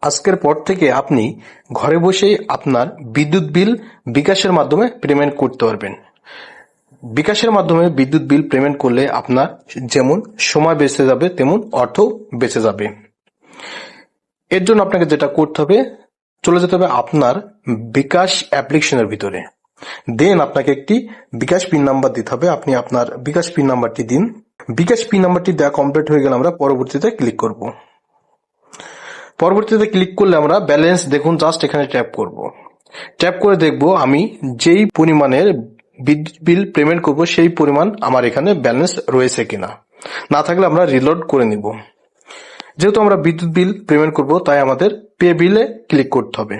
আজকের পর থেকে আপনি ঘরে বসেই আপনার বিদ্যুৎ বিল বিকাশের মাধ্যমে পেমেন্ট করতে পারবেন। বিকাশের মাধ্যমে বিদ্যুৎ বিল পেমেন্ট করলে আপনার যেমন সময় বেঁচে যাবে তেমন অর্থ বেঁচে যাবে। এর জন্য আপনাকে যেটা করতে হবে, চলে যেতে হবে আপনার বিকাশ অ্যাপ্লিকেশনের ভিতরে। দেন আপনাকে একটি বিকাশ পিন নাম্বার দিতে হবে। আপনি আপনার বিকাশ পিন নাম্বারটি দিন। বিকাশ পিন নাম্বারটি দেওয়া কমপ্লিট হয়ে গেলে আমরা পরবর্তীতে ক্লিক করব। পরবর্তীতে ক্লিক করলে আমরা ব্যালেন্স দেখুন, জাস্ট এখানে ট্যাপ করব। ট্যাপ করে দেখব আমি যেই পরিমাণের বিদ্যুৎ বিল পেমেন্ট করব সেই পরিমাণ আমার এখানে ব্যালেন্স রয়েছে কিনা। না থাকলে আমরা রিলোড করে নিব। যেহেতু আমরা বিদ্যুৎ বিল পেমেন্ট করব তাই আমাদের পে বিলে ক্লিক করতে হবে।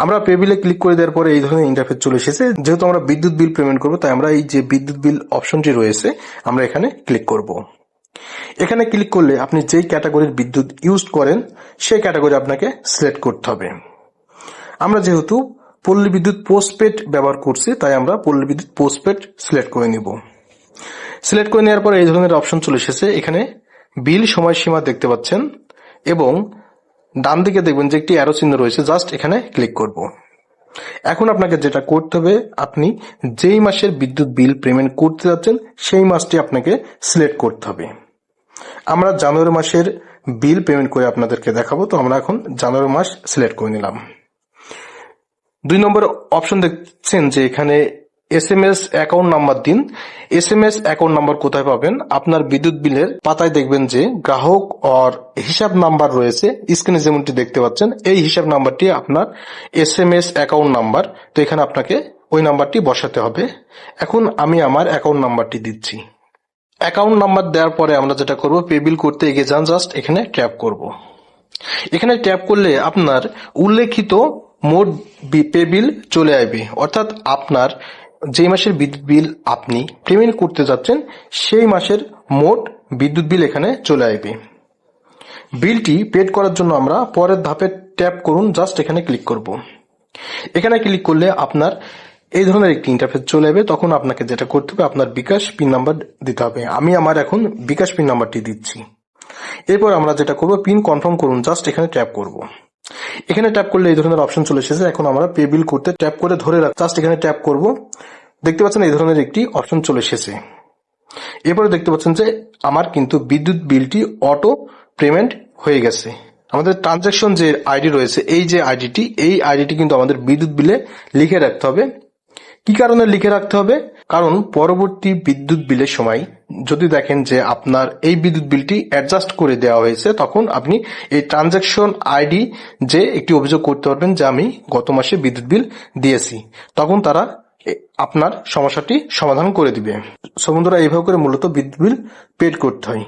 আমরা পে বিলে ক্লিক করে দেওয়ার পরে এই ধরনের ইন্টারফেস চলে এসেছে। যেহেতু আমরা বিদ্যুৎ বিল পেমেন্ট করব তাই আমরা এই যে বিদ্যুৎ বিল অপশনটি রয়েছে আমরা এখানে ক্লিক করব। এখানে ক্লিক করলে আপনি যেই ক্যাটাগরির বিদ্যুৎ ইউজ করেন সেই ক্যাটাগরি আপনাকে সিলেক্ট করতে হবে। আমরা যেহেতু পল্লী বিদ্যুৎ পোস্টপেড ব্যবহার করছি তাই আমরা পল্লী বিদ্যুৎ পোস্টপেড সিলেক্ট করে নিব। সিলেক্ট করে নেওয়ার পরে এই ধরনের অপশন চলে এসেছে। এখানে বিল সময়সীমা দেখতে পাচ্ছেন এবং ডান দিকে দেখবেন যে একটি অ্যারো চিহ্ন রয়েছে, জাস্ট এখানে ক্লিক করব। এখন আপনাকে যেটা করতে হবে, আপনি যেই মাসের বিদ্যুৎ বিল পেমেন্ট করতে যাচ্ছেন সেই মাসটি আপনাকে সিলেক্ট করতে হবে। আমরা জানুয়ারি মাসের বিল পেমেন্ট করে আপনাদেরকে দেখাবো, তো আমরা এখন জানুয়ারি মাস সিলেক্ট করে নিলাম। 2 নম্বর অপশন দেখছেন যে এখানে SMS অ্যাকাউন্ট নাম্বার দিন। SMS অ্যাকাউন্ট নাম্বার কোথায় পাবেন? আপনার বিদ্যুৎ বিলের পাতায় দেখবেন যে গ্রাহক আর হিসাব নাম্বার রয়েছে, স্ক্রিনে যেমনটি দেখতে পাচ্ছেন। এই হিসাব নাম্বারটি আপনার SMS অ্যাকাউন্ট নাম্বার, তো এখানে আপনাকে ওই নাম্বারটি বসাতে হবে। এখন আমি আমার অ্যাকাউন্ট নাম্বারটি দিচ্ছি। অ্যাকাউন্ট নাম্বার দেওয়ার পরে আমরা যেটা করব, পে বিল করতে এগিয়ে যান, জাস্ট এখানে ট্যাপ করব। এখানে ট্যাপ করলে আপনার উল্লেখিত মোট পে বিল চলে আসবে, অর্থাৎ আপনার যে মাসের বিদ্যুৎ বিল আপনি পেমেন্ট করতে যাচ্ছেন সেই মাসের মোট বিদ্যুৎ বিল এখানে চলে আসবে। বিলটি পেড করার জন্য আমরা পরের ধাপে ট্যাপ করুন, জাস্ট এখানে ক্লিক করব। এখানে ক্লিক করলে আপনার এই ধরনের একটি ইন্টারফেস চলে যাবে। তখন আপনাকে যেটা করতে হবে, আপনার বিকাশ পিন নাম্বার দিতে হবে। আমি আমার এখন বিকাশ পিন নাম্বারটি দিচ্ছি। এরপর আমরা যেটা করব, পিন কনফার্ম করুন, জাস্ট এখানে ট্যাপ করব। এখানে ট্যাপ করলে এই ধরনের অপশন চলে এসেছে। এখন আমরা পে বিল করতে ট্যাপ করে ধরে রাখ, জাস্ট এখানে ট্যাপ করব। দেখতে পাচ্ছেন এই ধরনের একটি অপশন চলে এসেছে। এরপরে দেখতে পাচ্ছেন যে আমার কিন্তু বিদ্যুৎ বিলটি অটো পেমেন্ট হয়ে গেছে। আমাদের ট্রানজাকশন যে আইডি রয়েছে, এই যে আইডিটি, এই আইডিটি কিন্তু আমাদের বিদ্যুৎ বিলে লিখে রাখতে হবে। কি কারণে লিখে রাখতে হবে? কারণ পরবর্তী বিদ্যুৎ বিলের সময় যদি দেখেন যে আপনার এই বিদ্যুৎ বিলটি অ্যাডজাস্ট করে দেওয়া হয়েছে, তখন আপনি এই ট্রানজাকশন আইডি যে একটি অভিযোগ করতে পারবেন যে আমি গত মাসে বিদ্যুৎ বিল দিয়েছি, তখন তারা আপনার সমস্যাটি সমাধান করে দিবে। সো বন্ধুরা, এইভাবে করে মূলত বিদ্যুৎ বিল পেড করতে হয়।